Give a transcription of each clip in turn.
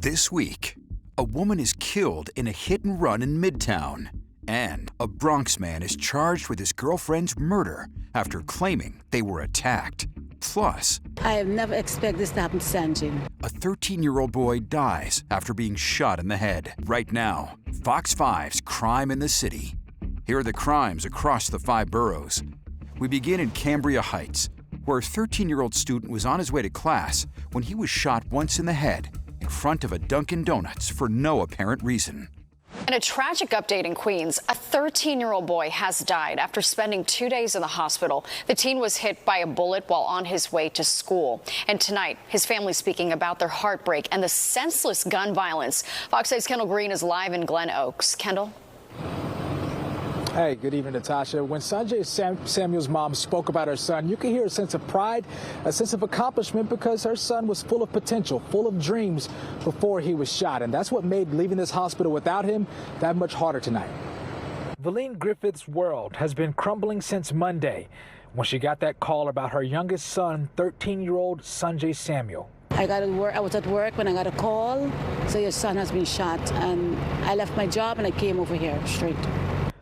This week, a woman is killed in a hit-and-run in Midtown. And a Bronx man is charged with his girlfriend's murder after claiming they were attacked. Plus, I have never expected this to happen to Sanjay. a 13-year-old boy dies after being shot in the head. Right now, Fox 5's Crime in the City. Here are the crimes across the 5 boroughs. We begin in Cambria Heights, where a 13-year-old student was on his way to class when he was shot once in the head in front of a Dunkin' Donuts for no apparent reason. And a tragic update in Queens. A 13-year-old boy has died after spending 2 days in the hospital. The teen was hit by a bullet while on his way to school. And tonight, his family speaking about their heartbreak and the senseless gun violence. Fox 8's Kendall Green is live in Glen Oaks. Kendall? Hey, good evening, Natasha. When Sanjay Samuel's mom spoke about her son, you could hear a sense of pride, a sense of accomplishment, because her son was full of potential, full of dreams before he was shot. And that's what made leaving this hospital without him that much harder tonight. Valine Griffith's world has been crumbling since Monday when she got that call about her youngest son, 13-year-old Sanjay Samuel. I was at work when I got a call, so your son has been shot. And I left my job and I came over here straight.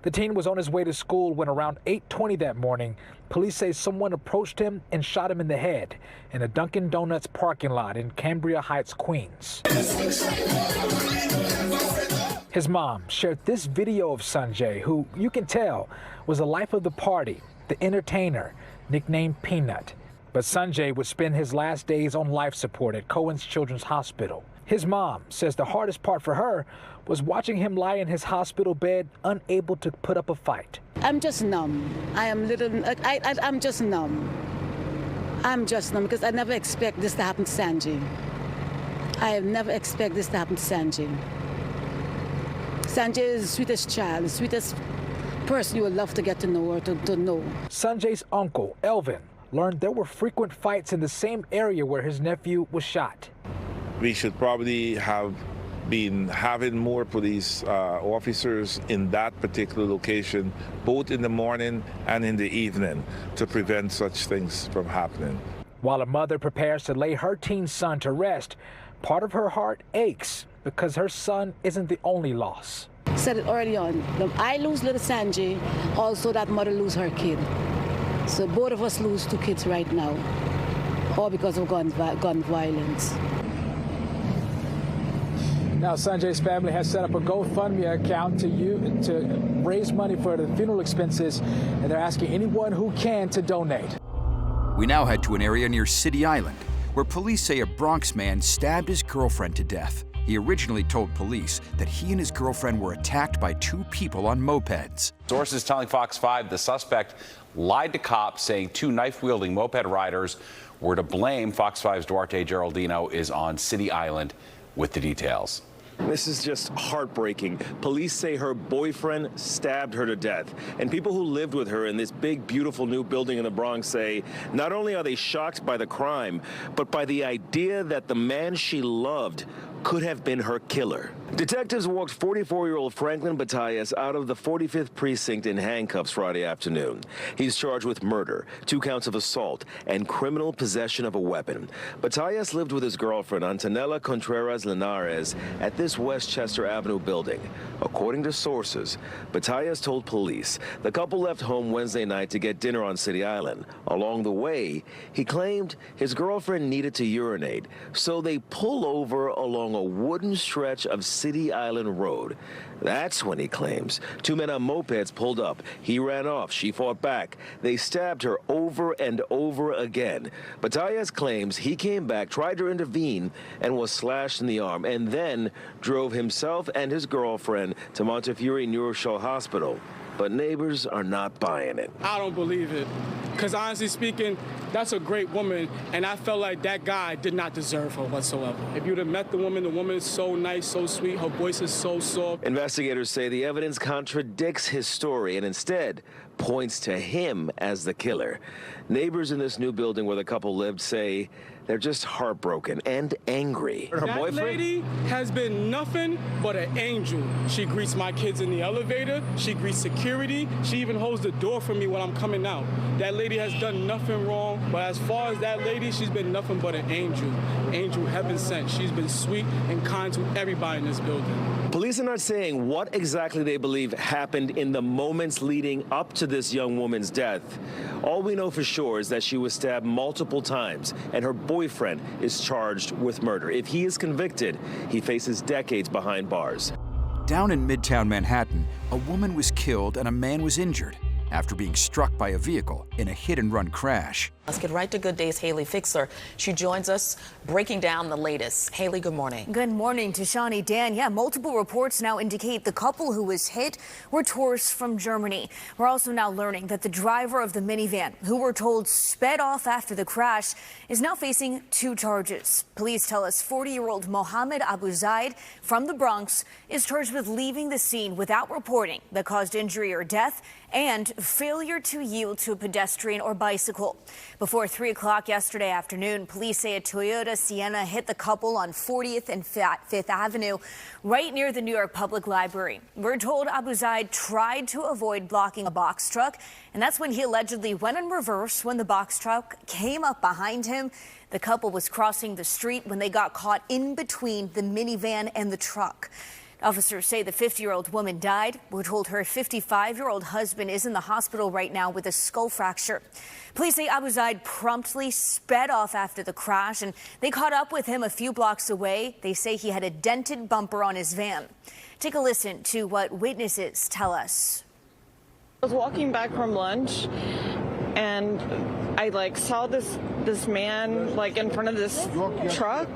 The teen was on his way to school when around 8:20 that morning, police say someone approached him and shot him in the head in a Dunkin' Donuts parking lot in Cambria Heights, Queens. His mom shared this video of Sanjay, who you can tell was the life of the party, the entertainer, nicknamed Peanut. But Sanjay would spend his last days on life support at Cohen's Children's Hospital. His mom says the hardest part for her was watching him lie in his hospital bed, unable to put up a fight. I'm just numb. I'm just numb. I'm just numb because I never expect this to happen to Sanjay. I have never expected this to happen to Sanjay. Sanjay is the sweetest child, the sweetest person you would love to get to know or to know. Sanjay's uncle, Elvin, learned there were frequent fights in the same area where his nephew was shot. We should probably have been having more police officers in that particular location, both in the morning and in the evening, to prevent such things from happening. While a mother prepares to lay her teen son to rest, part of her heart aches because her son isn't the only loss. I said it early on, I lose little Sanjay, also that mother lose her kid. So both of us lose 2 kids right now, all because of gun violence. Now, Sanjay's family has set up a GoFundMe account to raise money for the funeral expenses, and they're asking anyone who can to donate. We now head to an area near City Island, where police say a Bronx man stabbed his girlfriend to death. He originally told police that he and his girlfriend were attacked by 2 people on mopeds. Sources telling Fox 5 the suspect lied to cops, saying 2 knife-wielding moped riders were to blame. Fox 5's Duarte Geraldino is on City Island with the details. This is just heartbreaking. Police say her boyfriend stabbed her to death. And people who lived with her in this big, beautiful new building in the Bronx say not only are they shocked by the crime, but by the idea that the man she loved could have been her killer. Detectives walked 44-year-old Franklin Bataillas out of the 45th precinct in handcuffs Friday afternoon. He's charged with murder, 2 counts of assault, and criminal possession of a weapon. Bataillas lived with his girlfriend, Antonella Contreras Linares, at this Westchester Avenue building. According to sources, Bataillas told police the couple left home Wednesday night to get dinner on City Island. Along the way, he claimed his girlfriend needed to urinate, so they pull over along a wooden stretch of City Island Road. That's when he claims 2 men on mopeds pulled up. He ran off. She fought back. They stabbed her over and over again. Bataillas claims he came back, tried to intervene, and was slashed in the arm, and then drove himself and his girlfriend to Montefiore New Rochelle Hospital. But neighbors are not buying it. I don't believe it. Because honestly speaking, that's a great woman, and I felt like that guy did not deserve her whatsoever. If you'd have met the woman is so nice, so sweet, her voice is so soft. Investigators say the evidence contradicts his story, and instead, points to him as the killer. Neighbors in this new building where the couple lived say they're just heartbroken and angry. Her that boyfriend lady has been nothing but an angel. She greets my kids in the elevator. She greets security. She even holds the door for me when I'm coming out. That lady has done nothing wrong, but as far as that lady, she's been nothing but an angel. Angel heaven sent. She's been sweet and kind to everybody in this building. Police are not saying what exactly they believe happened in the moments leading up to this young woman's death. All we know for sure is that she was stabbed multiple times, and her boyfriend is charged with murder. If he is convicted, he faces decades behind bars. Down in Midtown Manhattan, a woman was killed and a man was injured after being struck by a vehicle in a hit-and-run crash. Let's get right to Good Day's Haley Fixler. She joins us breaking down the latest. Haley, good morning. Good morning, Tashani. Dan, multiple reports now indicate the couple who was hit were tourists from Germany. We're also now learning that the driver of the minivan, who we're told sped off after the crash, is now facing 2 charges. Police tell us 40-year-old Mohammed Abu Zaid from the Bronx is charged with leaving the scene without reporting that caused injury or death and failure to yield to a pedestrian or bicycle. Before 3 o'clock yesterday afternoon, police say a Toyota Sienna hit the couple on 40th and 5th Avenue, right near the New York Public Library. We're told Abu Zaid tried to avoid blocking a box truck, and that's when he allegedly went in reverse when the box truck came up behind him. The couple was crossing the street when they got caught in between the minivan and the truck. Officers say the 50-year-old woman died. We're told her 55-year-old husband is in the hospital right now with a skull fracture. Police say Abu Zaid promptly sped off after the crash, and they caught up with him a few blocks away. They say he had a dented bumper on his van. Take a listen to what witnesses tell us. I was walking back from lunch, and I saw this man in front of this truck,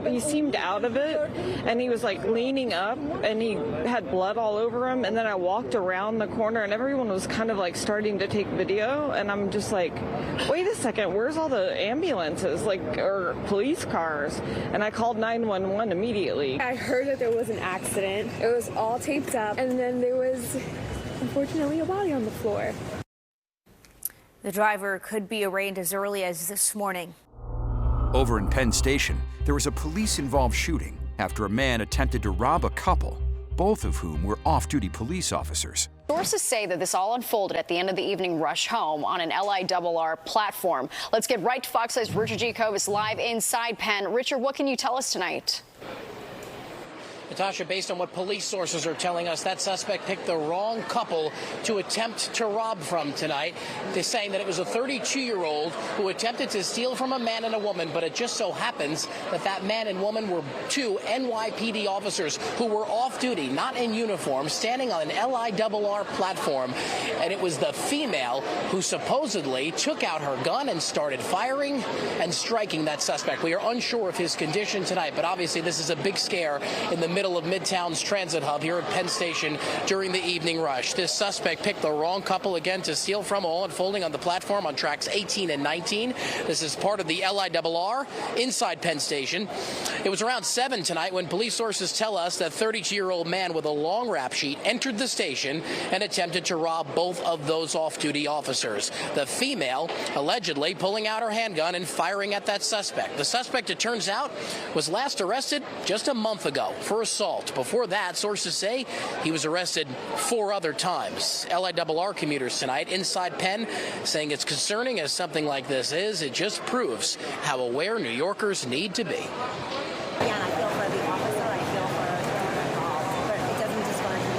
he seemed out of it, and he was leaning up, and he had blood all over him. And then I walked around the corner, and everyone was starting to take video, and I'm just wait a second, where's all the ambulances or police cars? And I called 911 immediately. I heard that there was an accident. It was all taped up, and then there was unfortunately a body on the floor. The driver could be arraigned as early as this morning. Over in Penn Station, there was a police-involved shooting after a man attempted to rob a couple, both of whom were off-duty police officers. Sources say that this all unfolded at the end of the evening rush home on an LIRR platform. Let's get right to Fox 5's Richard G. Covis live inside Penn. Richard, what can you tell us tonight? Natasha, based on what police sources are telling us, that suspect picked the wrong couple to attempt to rob from tonight. They're saying that it was a 32-year-old who attempted to steal from a man and a woman, but it just so happens that that man and woman were 2 NYPD officers who were off duty, not in uniform, standing on an LIRR platform. And it was the female who supposedly took out her gun and started firing and striking that suspect. We are unsure of his condition tonight, but obviously this is a big scare in the middle of Midtown's transit hub here at Penn Station during the evening rush. This suspect picked the wrong couple again to steal from, all unfolding on the platform on tracks 18 and 19. This is part of the LIRR inside Penn Station. It was around 7 tonight when police sources tell us that 32-year-old man with a long rap sheet entered the station and attempted to rob both of those off-duty officers. The female allegedly pulling out her handgun and firing at that suspect. The suspect, it turns out, was last arrested just a month ago for assault. Before that, sources say he was arrested 4 other times. LIRR commuters tonight inside Penn saying it's concerning as something like this is. It just proves how aware New Yorkers need to be. Yeah, and I feel for the officer, I feel for but it doesn't discourage me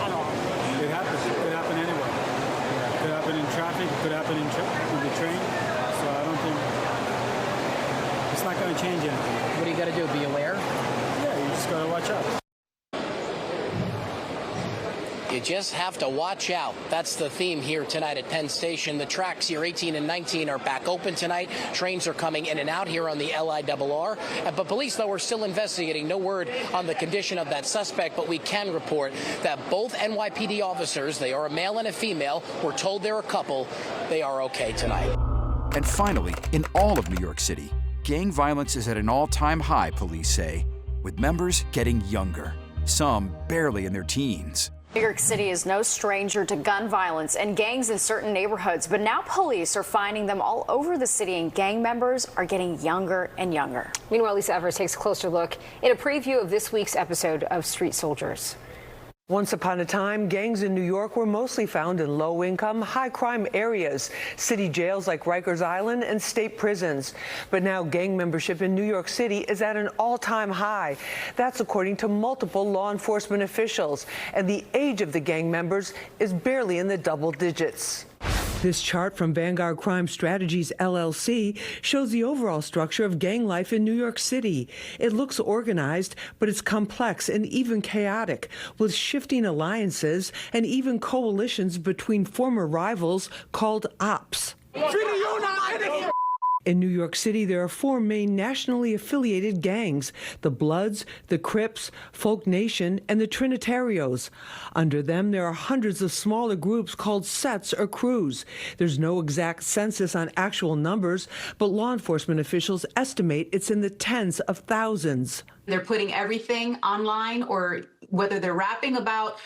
at all. It happens. It could happen anywhere. It could happen in traffic. It could happen in the train. So I don't think it's not going to change anything. What do you got to do? Be aware? Yeah, you just got to watch out. You just have to watch out. That's the theme here tonight at Penn Station. The tracks here, 18 and 19, are back open tonight. Trains are coming in and out here on the LIRR. But police, though, are still investigating. No word on the condition of that suspect, but we can report that both NYPD officers, they are a male and a female, were told they're a couple. They are okay tonight. And finally, in all of New York City, gang violence is at an all-time high, police say, with members getting younger, some barely in their teens. New York City is no stranger to gun violence and gangs in certain neighborhoods, but now police are finding them all over the city, and gang members are getting younger and younger. Meanwhile, Lisa Evers takes a closer look in a preview of this week's episode of Street Soldiers. Once upon a time, gangs in New York were mostly found in low-income, high-crime areas, city jails like Rikers Island and state prisons. But now gang membership in New York City is at an all-time high. That's according to multiple law enforcement officials. And the age of the gang members is barely in the double digits. This chart from Vanguard Crime Strategies, LLC, shows the overall structure of gang life in New York City. It looks organized, but it's complex and even chaotic, with shifting alliances and even coalitions between former rivals called ops. In New York City, there are 4 main nationally affiliated gangs: the Bloods, the Crips, Folk Nation, and the Trinitarios. Under them, there are hundreds of smaller groups called sets or crews. There's no exact census on actual numbers, but law enforcement officials estimate it's in the tens of thousands. They're putting everything online, or whether they're rapping about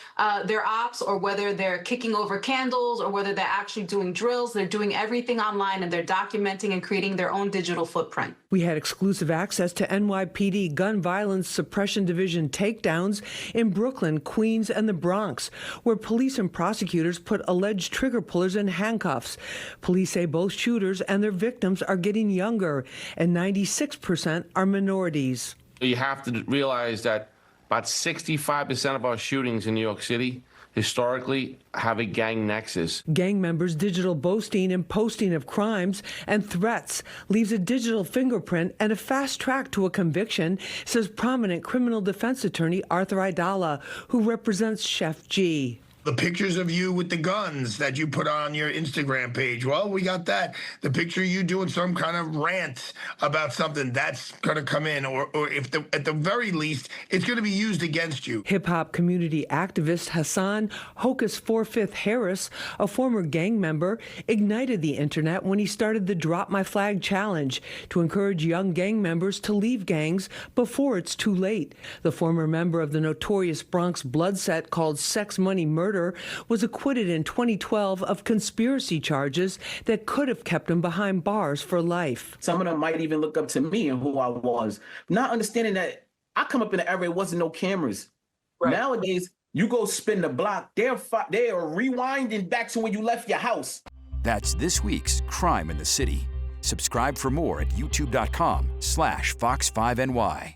their ops, or whether they're kicking over candles, or whether they're actually doing drills. They're doing everything online, and they're documenting and creating their own digital footprint. We had exclusive access to NYPD Gun Violence Suppression Division takedowns in Brooklyn, Queens, and the Bronx, where police and prosecutors put alleged trigger pullers in handcuffs. Police say both shooters and their victims are getting younger, and 96% are minorities. You have to realize that about 65% of our shootings in New York City historically have a gang nexus. Gang members' digital boasting and posting of crimes and threats leaves a digital fingerprint and a fast track to a conviction, says prominent criminal defense attorney Arthur Aidala, who represents Chef G. The pictures of you with the guns that you put on your Instagram page, well, we got that. The picture of you doing some kind of rant about something, that's going to come in. Or if at the very least, it's going to be used against you. Hip-hop community activist Hassan Hocus 4/5 Harris, a former gang member, ignited the internet when he started the Drop My Flag Challenge to encourage young gang members to leave gangs before it's too late. The former member of the notorious Bronx blood set called Sex Money Murder was acquitted in 2012 of conspiracy charges that could have kept him behind bars for life. Some of them might even look up to me and who I was, not understanding that I come up in an era, it wasn't no cameras. Right. Nowadays, you go spin the block, they are rewinding back to when you left your house. That's this week's Crime in the City. Subscribe for more at youtube.com/Fox5NY.